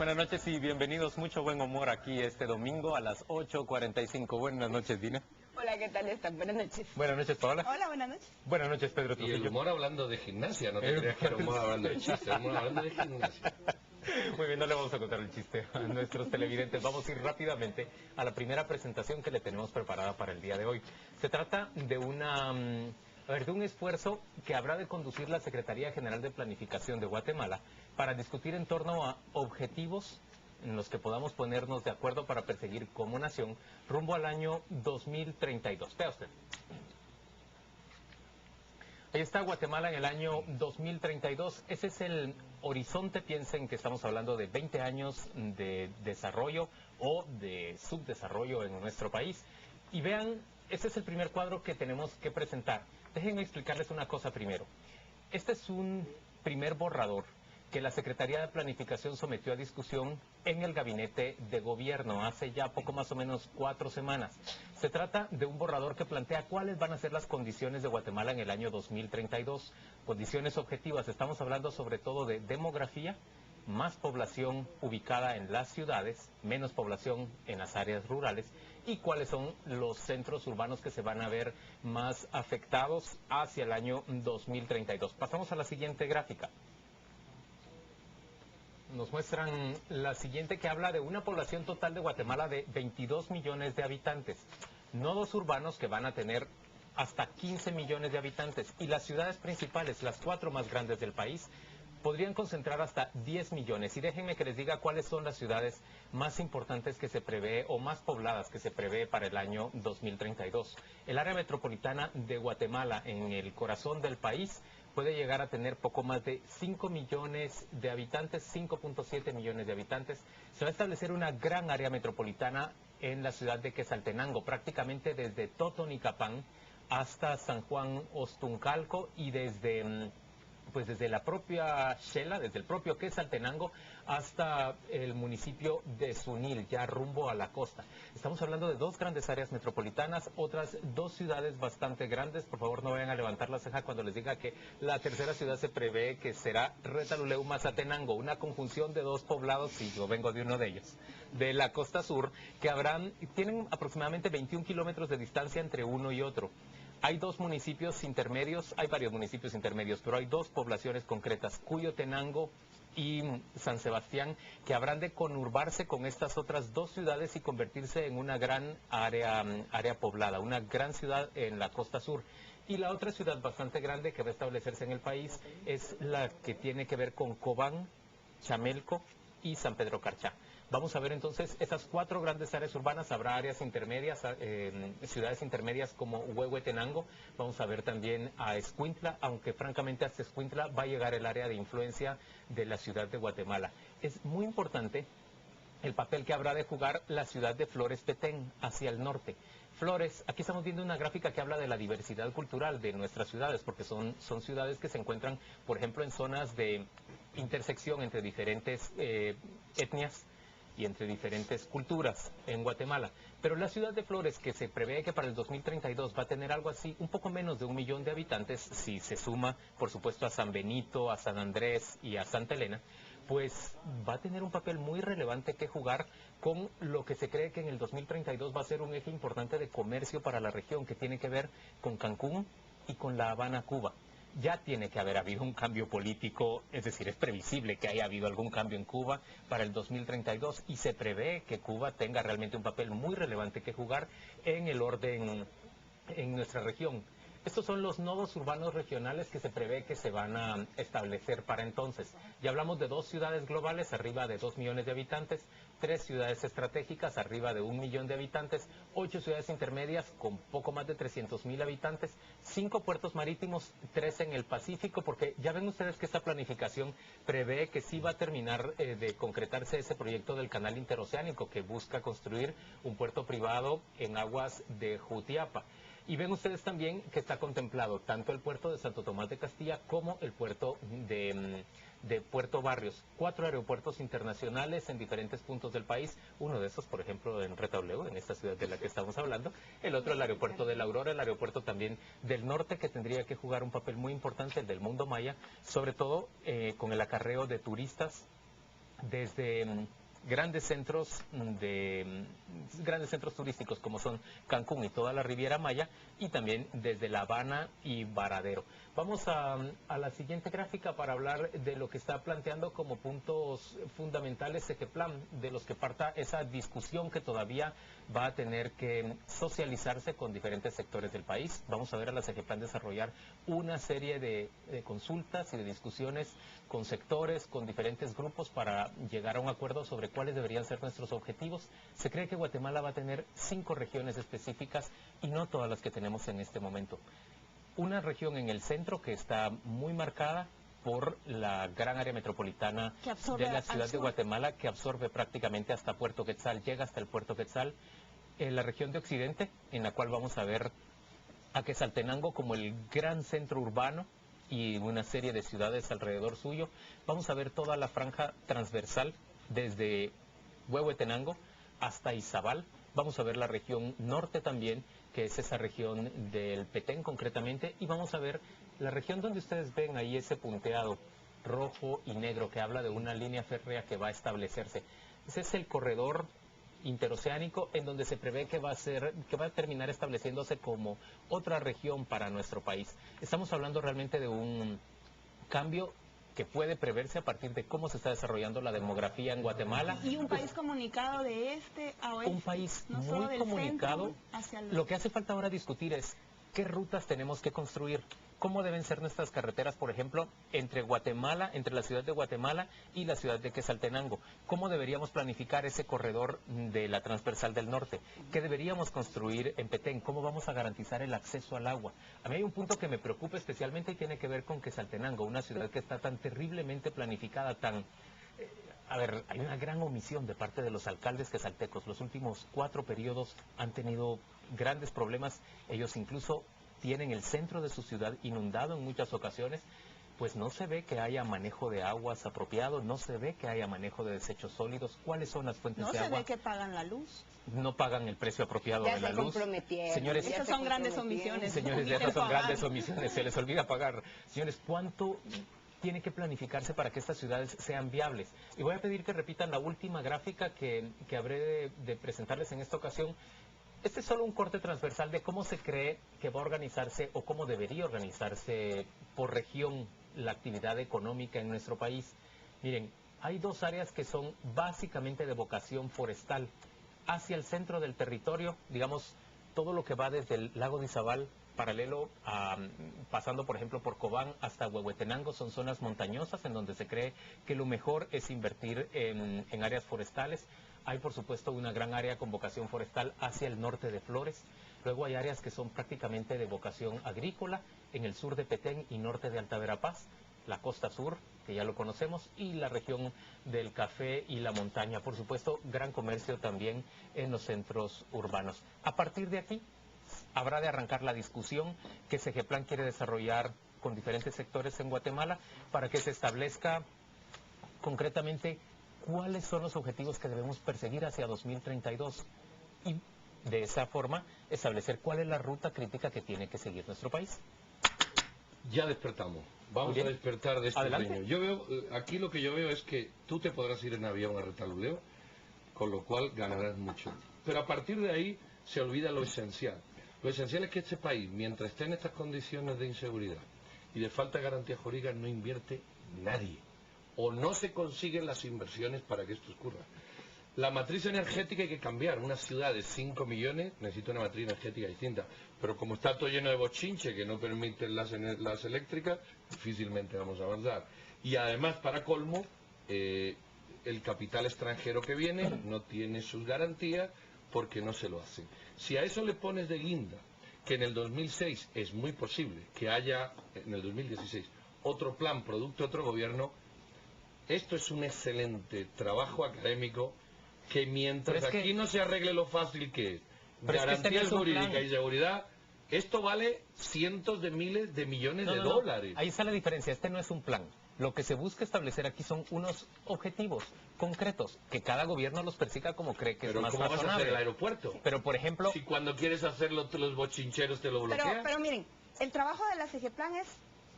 Buenas noches y bienvenidos. Mucho buen humor aquí este domingo a las 8:45. Buenas noches, Dina. Hola, ¿qué tal están? Buenas noches. Buenas noches, Paola. Hola, buenas noches. Buenas noches, Pedro Y Trujillo. el humor hablando de gimnasia, no te creas que era humor hablando de chiste, humor hablando de gimnasia. Muy bien, no le vamos a contar el chiste a nuestros televidentes. Vamos a ir rápidamente a la primera presentación que le tenemos preparada para el día de hoy. Se trata de de un esfuerzo que habrá de conducir la Secretaría General de Planificación de Guatemala para discutir en torno a objetivos en los que podamos ponernos de acuerdo para perseguir como nación rumbo al año 2032. Vea usted. Ahí está Guatemala en el año 2032. Ese es el horizonte. Piensen que estamos hablando de 20 años de desarrollo o de subdesarrollo en nuestro país. Y vean, ese es el primer cuadro que tenemos que presentar. Déjenme explicarles una cosa primero. Este es un primer borrador que la Secretaría de Planificación sometió a discusión en el Gabinete de Gobierno hace ya poco más o menos 4 semanas. Se trata de un borrador que plantea cuáles van a ser las condiciones de Guatemala en el año 2032. Condiciones objetivas, estamos hablando sobre todo de demografía, más población ubicada en las ciudades, menos población en las áreas rurales, y cuáles son los centros urbanos que se van a ver más afectados hacia el año 2032. Pasamos a la siguiente gráfica. Nos muestran la siguiente, que habla de una población total de Guatemala de 22 millones de habitantes. Nodos urbanos que van a tener hasta 15 millones de habitantes. Y las ciudades principales, las 4 más grandes del país, podrían concentrar hasta 10 millones. Y déjenme que les diga cuáles son las ciudades más importantes que se prevé o más pobladas que se prevé para el año 2032. El área metropolitana de Guatemala, en el corazón del país, puede llegar a tener poco más de 5 millones de habitantes, 5.7 millones de habitantes. Se va a establecer una gran área metropolitana en la ciudad de Quetzaltenango, prácticamente desde Totonicapán hasta San Juan Ostuncalco y desde la propia Xela, desde el propio Quetzaltenango hasta el municipio de Zunil, ya rumbo a la costa. Estamos hablando de 2 grandes áreas metropolitanas, otras 2 ciudades bastante grandes. Por favor, no vayan a levantar la ceja cuando les diga que la tercera ciudad se prevé que será Retalhuleu Mazatenango, una conjunción de 2 poblados, y yo vengo de uno de ellos, de la costa sur, que tienen aproximadamente 21 kilómetros de distancia entre uno y otro. Hay 2 municipios intermedios, hay varios municipios intermedios, pero hay 2 poblaciones concretas, Cuyotenango y San Sebastián, que habrán de conurbarse con estas otras 2 ciudades y convertirse en una gran área poblada, una gran ciudad en la costa sur. Y la otra ciudad bastante grande que va a establecerse en el país es la que tiene que ver con Cobán, Chamelco y San Pedro Carchá. Vamos a ver entonces esas 4 grandes áreas urbanas. Habrá áreas intermedias, ciudades intermedias como Huehuetenango. Vamos a ver también a Escuintla, aunque francamente hasta Escuintla va a llegar el área de influencia de la ciudad de Guatemala. Es muy importante el papel que habrá de jugar la ciudad de Flores Petén hacia el norte. Flores, aquí estamos viendo una gráfica que habla de la diversidad cultural de nuestras ciudades, porque son ciudades que se encuentran, por ejemplo, en zonas de intersección entre diferentes etnias y entre diferentes culturas en Guatemala. Pero la ciudad de Flores, que se prevé que para el 2032 va a tener algo así, un poco menos de 1 millón de habitantes, si se suma, por supuesto, a San Benito, a San Andrés y a Santa Elena, pues va a tener un papel muy relevante que jugar con lo que se cree que en el 2032 va a ser un eje importante de comercio para la región, que tiene que ver con Cancún y con La Habana, Cuba. Ya tiene que haber habido un cambio político, es decir, es previsible que haya habido algún cambio en Cuba para el 2032 y se prevé que Cuba tenga realmente un papel muy relevante que jugar en el orden en nuestra región. Estos son los nodos urbanos regionales que se prevé que se van a establecer para entonces. Ya hablamos de 2 ciudades globales, arriba de 2 millones de habitantes, 3 ciudades estratégicas, arriba de 1 millón de habitantes, 8 ciudades intermedias con poco más de 300,000 habitantes, 5 puertos marítimos, 3 en el Pacífico, porque ya ven ustedes que esta planificación prevé que sí va a terminar de concretarse ese proyecto del canal interoceánico que busca construir un puerto privado en aguas de Jutiapa. Y ven ustedes también que está contemplado tanto el puerto de Santo Tomás de Castilla como el puerto de Puerto Barrios. 4 aeropuertos internacionales en diferentes puntos del país. Uno de esos, por ejemplo, en Retalhuleu, en esta ciudad de la que estamos hablando. El otro, el aeropuerto de La Aurora, el aeropuerto también del norte, que tendría que jugar un papel muy importante, el del Mundo Maya, sobre todo con el acarreo de turistas desde grandes centros grandes centros turísticos como son Cancún y toda la Riviera Maya, y también desde La Habana y Varadero. Vamos a la siguiente gráfica para hablar de lo que está planteando como puntos fundamentales Segeplan, de los que parta esa discusión que todavía va a tener que socializarse con diferentes sectores del país. Vamos a ver a la Segeplan desarrollar una serie de consultas y de discusiones con sectores, con diferentes grupos para llegar a un acuerdo sobre cuáles deberían ser nuestros objetivos. Se cree que Guatemala va a tener 5 regiones específicas y no todas las que tenemos en este momento. Una región en el centro que está muy marcada por la gran área metropolitana de la ciudad de Guatemala, que absorbe prácticamente hasta Puerto Quetzal, llega hasta el Puerto Quetzal. La región de Occidente, en la cual vamos a ver a Quetzaltenango como el gran centro urbano y una serie de ciudades alrededor suyo. Vamos a ver toda la franja transversal desde Huehuetenango hasta Izabal. Vamos a ver la región norte también, que es esa región del Petén concretamente, y vamos a ver la región donde ustedes ven ahí ese punteado rojo y negro que habla de una línea férrea que va a establecerse. Ese es el corredor interoceánico en donde se prevé que va a terminar estableciéndose como otra región para nuestro país. Estamos hablando realmente de un cambio que puede preverse a partir de cómo se está desarrollando la demografía en Guatemala. Y un país comunicado de este a oeste. Un país no muy comunicado. Hacia Lo que hace falta ahora discutir es qué rutas tenemos que construir, cómo deben ser nuestras carreteras, por ejemplo, entre Guatemala, entre la ciudad de Guatemala y la ciudad de Quetzaltenango. Cómo deberíamos planificar ese corredor de la transversal del norte. ¿Qué deberíamos construir en Petén? ¿Cómo vamos a garantizar el acceso al agua? A mí hay un punto que me preocupa especialmente y tiene que ver con Quetzaltenango, una ciudad que está tan terriblemente planificada, A ver, hay una gran omisión de parte de los alcaldes quetzaltecos. Los últimos 4 periodos han tenido grandes problemas. Ellos incluso tienen el centro de su ciudad inundado en muchas ocasiones. Pues no se ve que haya manejo de aguas apropiado, no se ve que haya manejo de desechos sólidos. ¿Cuáles son las fuentes de agua? No se ve que pagan la luz. No pagan el precio apropiado de la luz. Señores, esas son grandes omisiones. Señores, esas son grandes omisiones. Se les olvida pagar. Señores, ¿cuánto tiene que planificarse para que estas ciudades sean viables? Y voy a pedir que repitan la última gráfica que habré de presentarles en esta ocasión. Este es solo un corte transversal de cómo se cree que va a organizarse o cómo debería organizarse por región la actividad económica en nuestro país. Miren, hay 2 áreas que son básicamente de vocación forestal. Hacia el centro del territorio, digamos, todo lo que va desde el lago de Izabal, paralelo a, pasando por ejemplo por Cobán hasta Huehuetenango, son zonas montañosas en donde se cree que lo mejor es invertir en áreas forestales. Hay por supuesto una gran área con vocación forestal hacia el norte de Flores. Luego hay áreas que son prácticamente de vocación agrícola en el sur de Petén y norte de Alta Verapaz, la costa sur, que ya lo conocemos, y la región del café y la montaña. Por supuesto, gran comercio también en los centros urbanos. A partir de aquí, habrá de arrancar la discusión que Segeplan quiere desarrollar con diferentes sectores en Guatemala para que se establezca concretamente cuáles son los objetivos que debemos perseguir hacia 2032 y de esa forma establecer cuál es la ruta crítica que tiene que seguir nuestro país. Ya despertamos. Vamos a despertar de este sueño. Yo veo, aquí lo que yo veo es que tú te podrás ir en avión a Retaluleo, con lo cual ganarás mucho. Pero a partir de ahí se olvida lo esencial. Lo esencial es que este país, mientras esté en estas condiciones de inseguridad y de falta de garantía jurídica, no invierte nadie. O no se consiguen las inversiones para que esto ocurra. La matriz energética hay que cambiar. Una ciudad de 5 millones necesita una matriz energética distinta. Pero como está todo lleno de bochinche que no permiten las eléctricas, difícilmente vamos a avanzar. Y además, para colmo, el capital extranjero que viene no tiene sus garantías porque no se lo hacen. Si a eso le pones de guinda que en el 2006 es muy posible que haya, en el 2016, otro plan producto de otro gobierno, esto es un excelente trabajo académico que mientras aquí no se arregle lo fácil que es, garantías jurídicas y seguridad, esto vale cientos de miles de millones de dólares. Ahí está la diferencia, este no es un plan. Lo que se busca establecer aquí son unos objetivos concretos, que cada gobierno los persiga como cree que es más razonable. ¿Pero cómo vas a hacer el aeropuerto? Pero, por ejemplo... Si cuando quieres hacerlo, los bochincheros te lo bloquean. Pero miren, el trabajo de la Segeplan es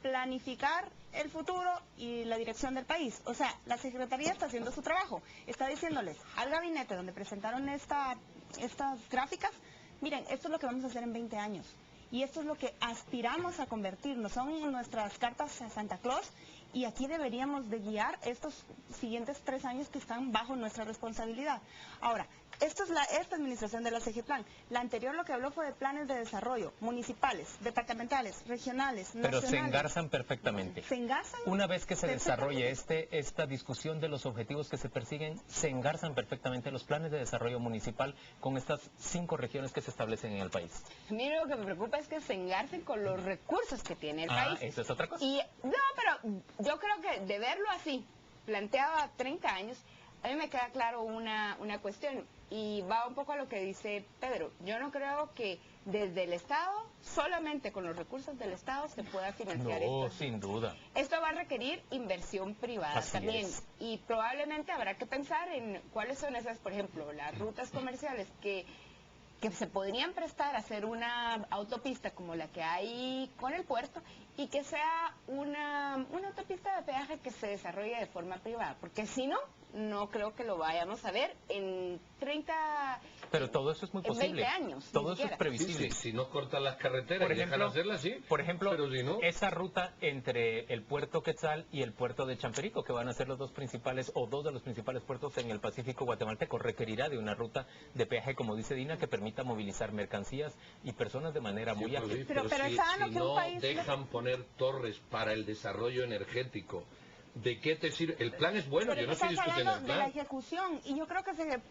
planificar el futuro y la dirección del país. O sea, la Secretaría está haciendo su trabajo. Está diciéndoles al gabinete donde presentaron estas gráficas, miren, esto es lo que vamos a hacer en 20 años. Y esto es lo que aspiramos a convertirnos. Son nuestras cartas a Santa Claus. Y aquí deberíamos de guiar estos siguientes 3 años que están bajo nuestra responsabilidad. Ahora, esta administración de la CGPLAN. La anterior lo que habló fue de planes de desarrollo municipales, departamentales, regionales, nacionales. Pero se engarzan perfectamente. ¿Se engarzan? Una vez que se desarrolle esta discusión de los objetivos que se persiguen, se engarzan perfectamente los planes de desarrollo municipal con estas 5 regiones que se establecen en el país. A mí lo que me preocupa es que se engarcen con los recursos que tiene el país. Eso es otra cosa. No, pero yo creo que de verlo así, planteado a 30 años, a mí me queda claro una cuestión, y va un poco a lo que dice Pedro. Yo no creo que desde el Estado, solamente con los recursos del Estado, se pueda financiar esto. No, sin duda. Esto va a requerir inversión privada también. Y probablemente habrá que pensar en cuáles son esas, por ejemplo, las rutas comerciales que se podrían prestar a hacer una autopista como la que hay con el puerto, y que sea una autopista de peaje que se desarrolle de forma privada, porque si no, no creo que lo vayamos a ver en 30... Pero todo eso es muy posible. 20 años. Todo eso es previsible. Si no cortan las carreteras, por ejemplo, dejan hacerlas, sí. Por ejemplo, pero si no... esa ruta entre el puerto Quetzal y el puerto de Champerico, que van a ser los dos principales, o dos de los principales puertos en el Pacífico guatemalteco, requerirá de una ruta de peaje, como dice Dina, que permita movilizar mercancías y personas de manera muy ágil. Pero si no dejan poner torres para el desarrollo energético, ¿de qué te sirve? El plan es bueno, pero yo no estoy discutiendo el plan. De la ejecución, y yo creo que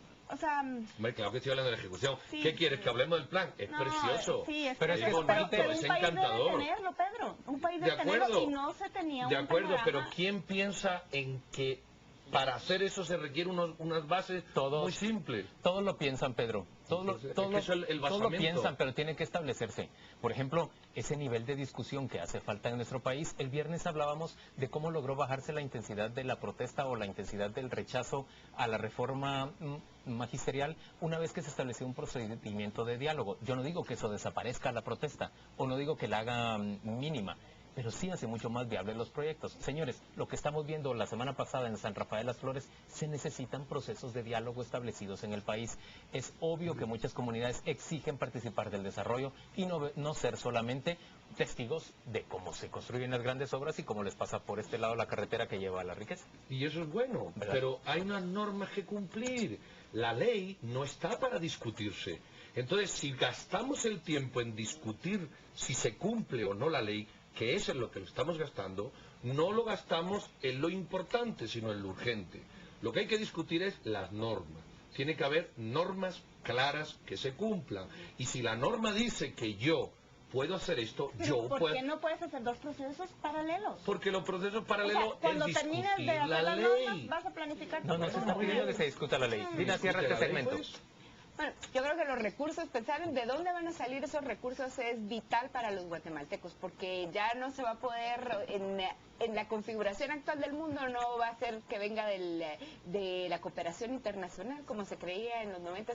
Hombre, claro que estoy hablando de la ejecución. Sí, ¿Qué quieres? ¿Que hablemos del plan? Es precioso. Sí, pero es bonito, pero es un país encantador. debe tenerlo, Pedro. Un país De debe tenerlo, acuerdo. y no se tenía De un acuerdo, panorama. pero ¿quién piensa en que para hacer eso se requieren unas bases muy simples? Todos lo piensan, Pedro. Todos lo piensan, pero tiene que establecerse. Por ejemplo, ese nivel de discusión que hace falta en nuestro país. El viernes hablábamos de cómo logró bajarse la intensidad de la protesta o la intensidad del rechazo a la reforma magisterial una vez que se estableció un procedimiento de diálogo. Yo no digo que eso desaparezca la protesta, o no digo que la haga mínima, pero sí hace mucho más viables los proyectos. Señores, lo que estamos viendo la semana pasada en San Rafael Las Flores, se necesitan procesos de diálogo establecidos en el país. Es obvio que muchas comunidades exigen participar del desarrollo y no ser solamente testigos de cómo se construyen las grandes obras y cómo les pasa por este lado la carretera que lleva a la riqueza. Y eso es bueno, ¿verdad? Pero hay unas normas que cumplir. La ley no está para discutirse. Entonces, si gastamos el tiempo en discutir si se cumple o no la ley, que es en lo que lo estamos gastando, no lo gastamos en lo importante, sino en lo urgente. Lo que hay que discutir es las normas. Tiene que haber normas claras que se cumplan. Y si la norma dice que yo puedo hacer esto, yo puedo... ¿Por qué no puedes hacer 2 procesos paralelos? Porque los procesos paralelos cuando es termines discutir de hacer la las ley. normas, vas a planificar tu No se está pidiendo que se discuta la ley. Dina, cierra este segmento. Bueno, yo creo que los recursos, pensar en de dónde van a salir esos recursos es vital para los guatemaltecos, porque ya no se va a poder, en la configuración actual del mundo, no va a ser que venga de la cooperación internacional, como se creía en los 90.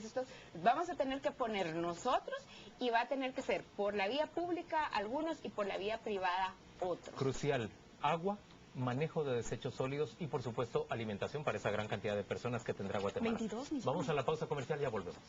Vamos a tener que poner nosotros, y va a tener que ser por la vía pública algunos y por la vía privada otros. Crucial, agua, manejo de desechos sólidos y, por supuesto, alimentación para esa gran cantidad de personas que tendrá Guatemala. 22 millones. Vamos a la pausa comercial, ya volvemos.